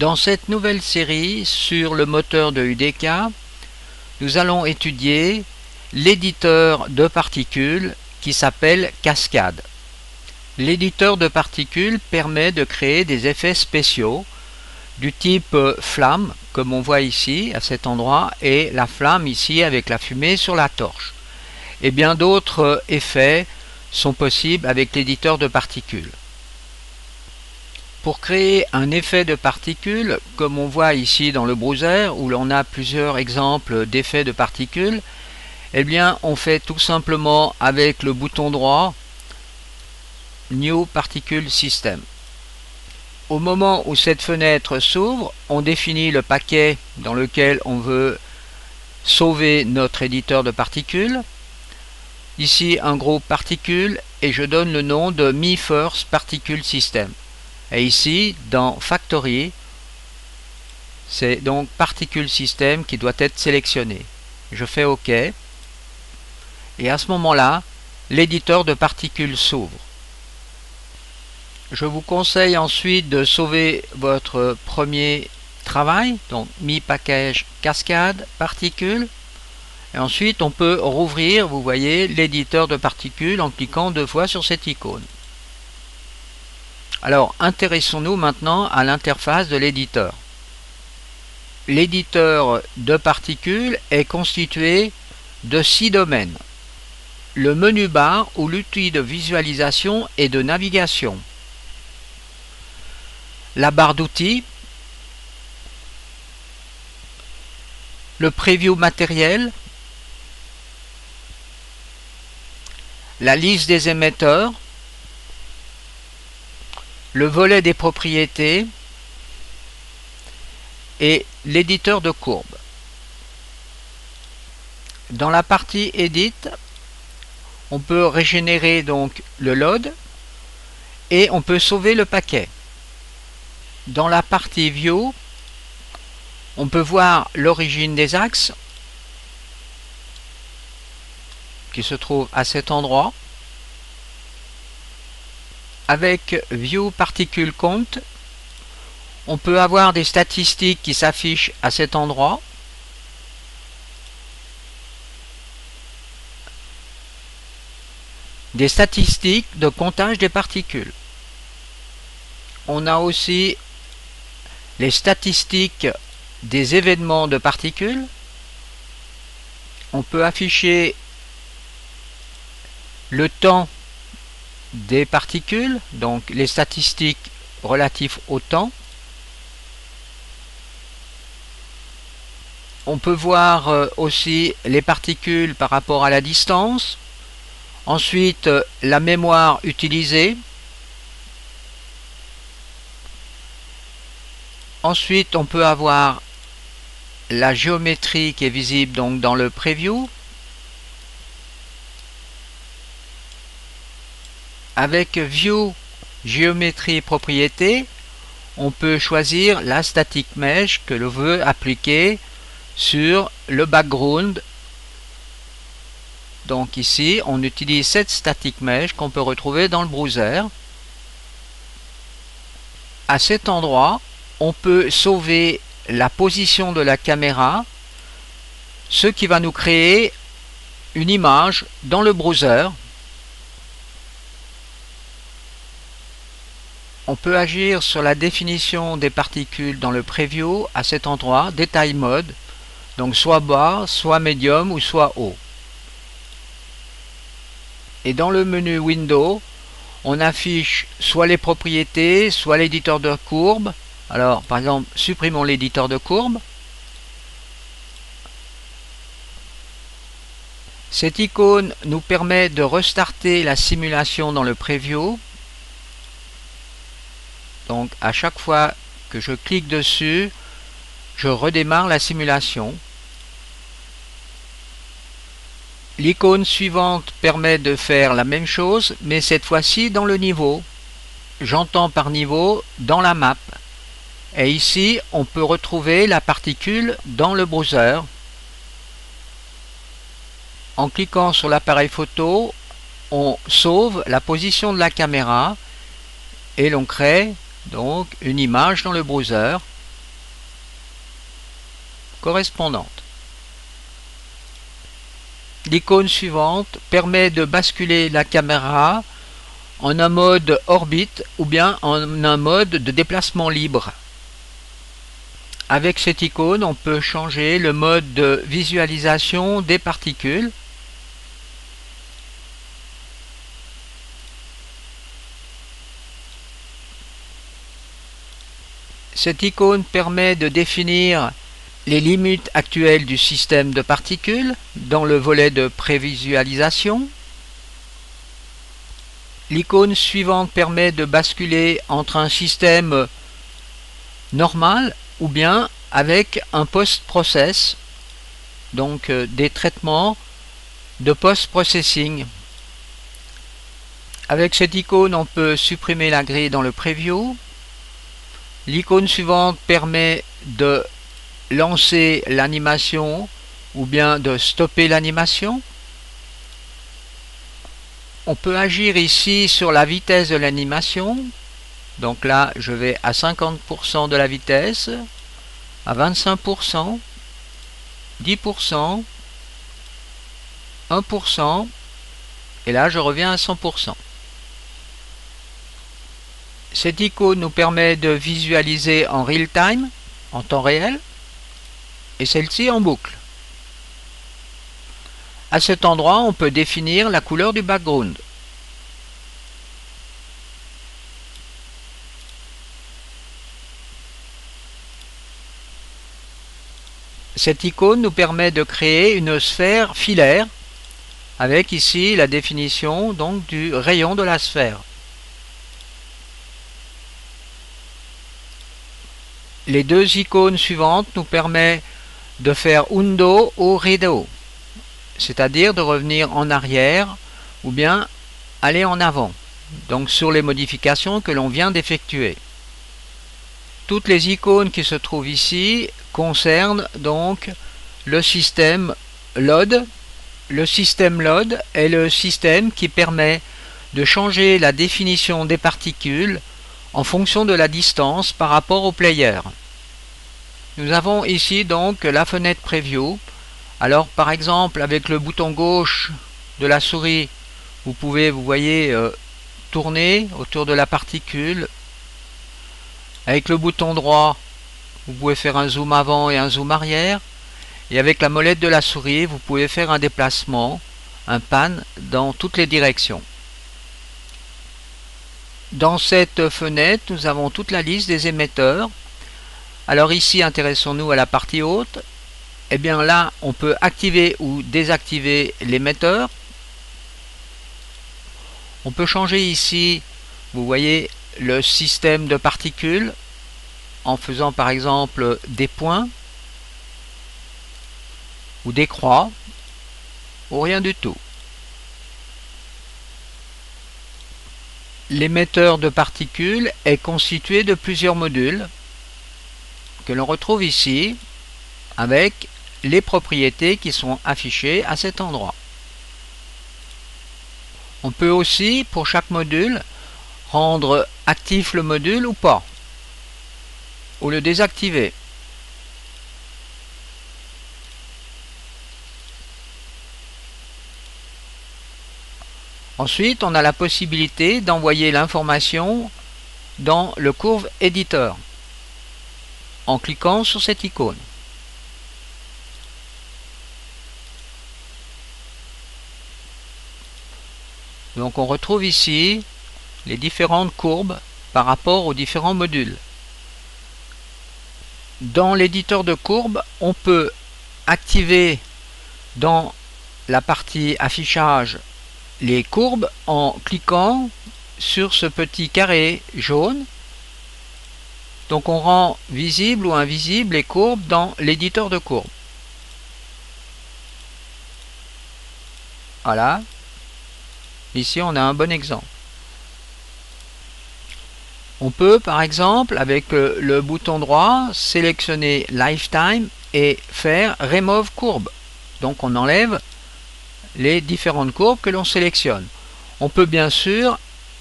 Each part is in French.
Dans cette nouvelle série sur le moteur de UDK, nous allons étudier l'éditeur de particules qui s'appelle Cascade. L'éditeur de particules permet de créer des effets spéciaux du type flamme, comme on voit ici à cet endroit, et la flamme ici avec la fumée sur la torche. Et bien d'autres effets sont possibles avec l'éditeur de particules. Pour créer un effet de particules, comme on voit ici dans le browser, où l'on a plusieurs exemples d'effets de particules, eh bien on fait tout simplement avec le bouton droit New Particle System. Au moment où cette fenêtre s'ouvre, on définit le paquet dans lequel on veut sauver notre éditeur de particules. Ici un groupe particules et je donne le nom de MeFirst Particle System. Et ici dans Factory, c'est donc Particle System qui doit être sélectionné. Je fais OK. Et à ce moment-là, l'éditeur de particules s'ouvre. Je vous conseille ensuite de sauver votre premier travail, donc Mi Package Cascade Particules. Et ensuite, on peut rouvrir, vous voyez, l'éditeur de particules en cliquant 2 fois sur cette icône. Alors, intéressons-nous maintenant à l'interface de l'éditeur. L'éditeur de particules est constitué de 6 domaines. Le menu bar ou l'outil de visualisation et de navigation. La barre d'outils. Le preview matériel. La liste des émetteurs. Le volet des propriétés et l'éditeur de courbes. Dans la partie Edit, on peut régénérer donc le load et on peut sauver le paquet. Dans la partie View, on peut voir l'origine des axes qui se trouve à cet endroit. Avec View Particle Count, on peut avoir des statistiques qui s'affichent à cet endroit. Des statistiques de comptage des particules. On a aussi les statistiques des événements de particules. On peut afficher le temps des particules, donc les statistiques relatives au temps. On peut voir aussi les particules par rapport à la distance. Ensuite, la mémoire utilisée. Ensuite, on peut avoir la géométrie qui est visible donc dans le preview. Avec View, Géométrie, Propriétés, on peut choisir la static mesh que l'on veut appliquer sur le background. Donc ici, on utilise cette static mesh qu'on peut retrouver dans le browser. À cet endroit, on peut sauver la position de la caméra, ce qui va nous créer une image dans le browser. On peut agir sur la définition des particules dans le preview à cet endroit, détail mode, donc soit bas, soit médium ou soit haut. Et dans le menu Window, on affiche soit les propriétés, soit l'éditeur de courbes. Alors, par exemple, supprimons l'éditeur de courbes. Cette icône nous permet de restarter la simulation dans le preview. Donc, à chaque fois que je clique dessus, je redémarre la simulation. L'icône suivante permet de faire la même chose, mais cette fois-ci dans le niveau. J'entends par niveau dans la map. Et ici, on peut retrouver la particule dans le browser. En cliquant sur l'appareil photo, on sauve la position de la caméra et l'on crée donc une image dans le browser correspondante. L'icône suivante permet de basculer la caméra en un mode orbite ou bien en un mode de déplacement libre. Avec cette icône, on peut changer le mode de visualisation des particules. Cette icône permet de définir les limites actuelles du système de particules dans le volet de prévisualisation. L'icône suivante permet de basculer entre un système normal ou bien avec un post-process, donc des traitements de post-processing. Avec cette icône, on peut supprimer la grille dans le preview. L'icône suivante permet de lancer l'animation ou bien de stopper l'animation. On peut agir ici sur la vitesse de l'animation. Donc là, je vais à 50% de la vitesse, à 25%, 10%, 1%, et là, je reviens à 100%. Cette icône nous permet de visualiser en real time, en temps réel, et celle-ci en boucle. À cet endroit, on peut définir la couleur du background. Cette icône nous permet de créer une sphère filaire avec ici la définition donc du rayon de la sphère. Les deux icônes suivantes nous permettent de faire undo ou redo, c'est-à-dire de revenir en arrière ou bien aller en avant, donc sur les modifications que l'on vient d'effectuer. Toutes les icônes qui se trouvent ici concernent donc le système load. Le système load est le système qui permet de changer la définition des particules en fonction de la distance par rapport au player. Nous avons ici donc la fenêtre preview. Alors par exemple avec le bouton gauche de la souris, vous pouvez, vous voyez, tourner autour de la particule. Avec le bouton droit, vous pouvez faire un zoom avant et un zoom arrière. Et avec la molette de la souris, vous pouvez faire un déplacement, un pan dans toutes les directions. Dans cette fenêtre, nous avons toute la liste des émetteurs. Alors ici, intéressons-nous à la partie haute. Et bien là, on peut activer ou désactiver l'émetteur. On peut changer ici, vous voyez, le système de particules en faisant par exemple des points ou des croix ou rien du tout. L'émetteur de particules est constitué de plusieurs modules que l'on retrouve ici avec les propriétés qui sont affichées à cet endroit. On peut aussi, pour chaque module, rendre actif le module ou pas, ou le désactiver. Ensuite, on a la possibilité d'envoyer l'information dans le Curve Editor en cliquant sur cette icône. Donc on retrouve ici les différentes courbes par rapport aux différents modules. Dans l'éditeur de courbes, on peut activer dans la partie affichage les courbes en cliquant sur ce petit carré jaune. Donc on rend visible ou invisible les courbes dans l'éditeur de courbes. Voilà. Ici on a un bon exemple. On peut par exemple avec le bouton droit sélectionner Lifetime et faire Remove Courbe. Donc on enlève les différentes courbes que l'on sélectionne. On peut bien sûr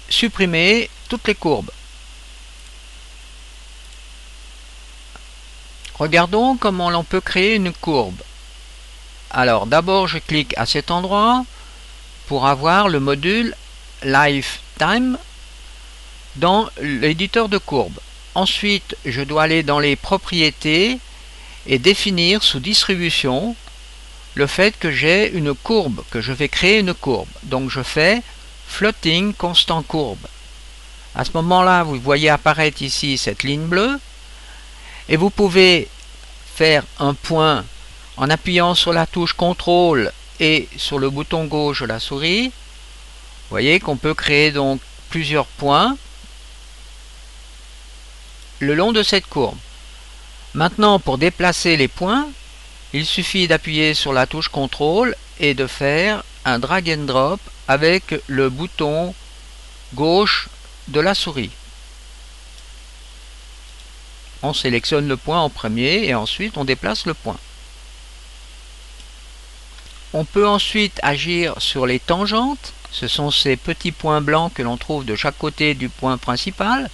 supprimer toutes les courbes. Regardons comment l'on peut créer une courbe. Alors d'abord je clique à cet endroit pour avoir le module Lifetime dans l'éditeur de courbe. Ensuite je dois aller dans les propriétés et définir sous distribution le fait que j'ai une courbe, que je vais créer une courbe. Donc je fais floating constant courbe. À ce moment-là, vous voyez apparaître ici cette ligne bleue et vous pouvez faire un point en appuyant sur la touche CTRL et sur le bouton gauche de la souris. Vous voyez qu'on peut créer donc plusieurs points le long de cette courbe. Maintenant, pour déplacer les points, il suffit d'appuyer sur la touche CTRL et de faire un drag and drop avec le bouton gauche de la souris. On sélectionne le point en premier et ensuite on déplace le point. On peut ensuite agir sur les tangentes. Ce sont ces petits points blancs que l'on trouve de chaque côté du point principal.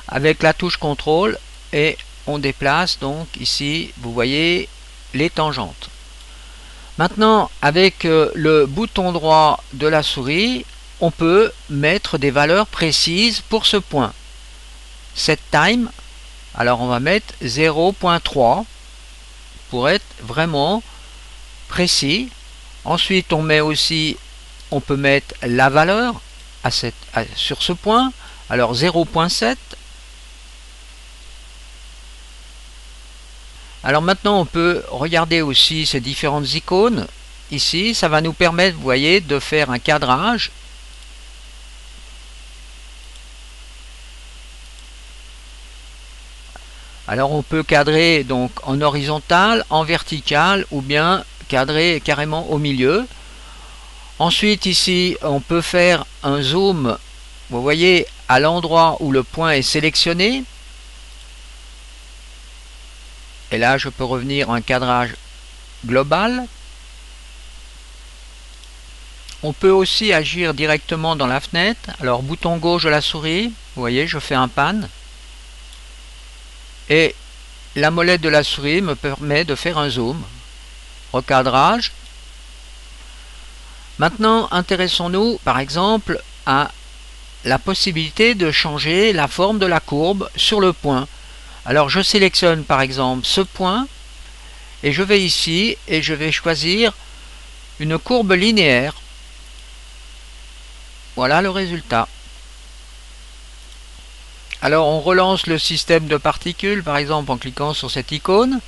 Avec la touche CTRL et on déplace donc ici, vous voyez, les tangentes. Maintenant, avec le bouton droit de la souris, on peut mettre des valeurs précises pour ce point. Set time, alors on va mettre 0.3 pour être vraiment précis. Ensuite, on peut mettre la valeur sur ce point. Alors 0.7. Alors maintenant, on peut regarder aussi ces différentes icônes. Ici, ça va nous permettre, vous voyez, de faire un cadrage. Alors on peut cadrer donc en horizontal, en vertical ou bien cadrer carrément au milieu. Ensuite ici on peut faire un zoom, vous voyez, à l'endroit où le point est sélectionné. Et là je peux revenir à un cadrage global. On peut aussi agir directement dans la fenêtre. Alors bouton gauche de la souris, vous voyez, je fais un pan. Et la molette de la souris me permet de faire un zoom. Recadrage. Maintenant, intéressons-nous par exemple à la possibilité de changer la forme de la courbe sur le point. Alors je sélectionne par exemple ce point et je vais ici et je vais choisir une courbe linéaire. Voilà le résultat. Alors on relance le système de particules par exemple en cliquant sur cette icône.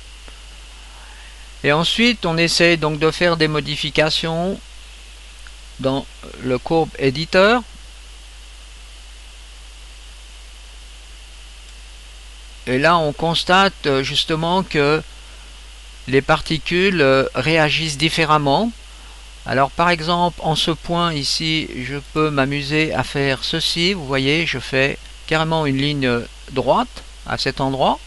Et ensuite on essaie donc de faire des modifications dans le courbe éditeur. Et là on constate justement que les particules réagissent différemment. Alors par exemple en ce point ici je peux m'amuser à faire ceci. Vous voyez, je fais carrément une ligne droite à cet endroit.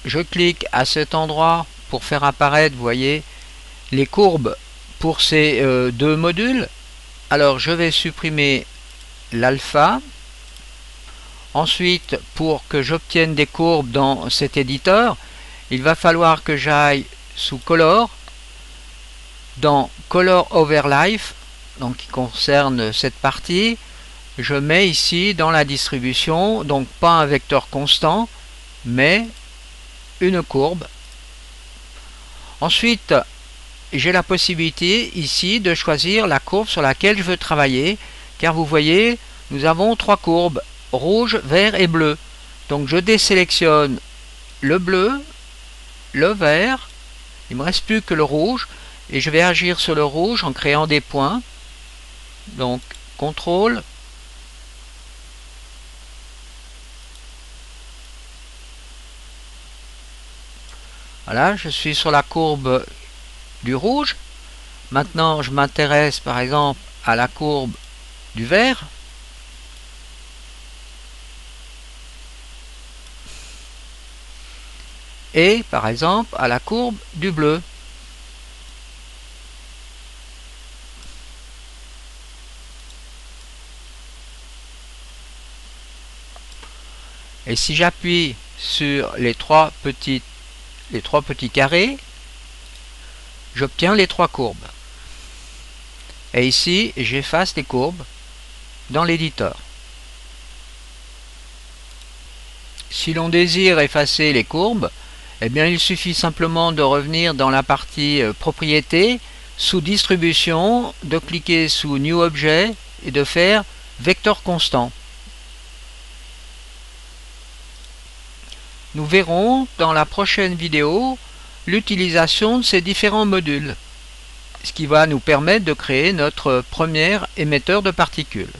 Je clique à cet endroit pour faire apparaître, vous voyez, les courbes pour ces deux modules. Alors je vais supprimer l'alpha. Ensuite, pour que j'obtienne des courbes dans cet éditeur, il va falloir que j'aille sous Color, dans Color Over Life, donc qui concerne cette partie. Je mets ici dans la distribution, donc pas un vecteur constant, mais une courbe. Ensuite, j'ai la possibilité ici de choisir la courbe sur laquelle je veux travailler, car vous voyez, nous avons trois courbes, rouge, vert et bleu. Donc je désélectionne le bleu, le vert, il ne me reste plus que le rouge, et je vais agir sur le rouge en créant des points. Donc CTRL, voilà, je suis sur la courbe du rouge. Maintenant je m'intéresse par exemple à la courbe du vert. et par exemple à la courbe du bleu. Et si j'appuie sur les trois petits carrés, j'obtiens les trois courbes. Et ici, j'efface les courbes dans l'éditeur. Si l'on désire effacer les courbes, eh bien, il suffit simplement de revenir dans la partie Propriétés, sous Distribution, de cliquer sous New Objet et de faire Vecteur constant. Nous verrons dans la prochaine vidéo l'utilisation de ces différents modules, ce qui va nous permettre de créer notre premier émetteur de particules.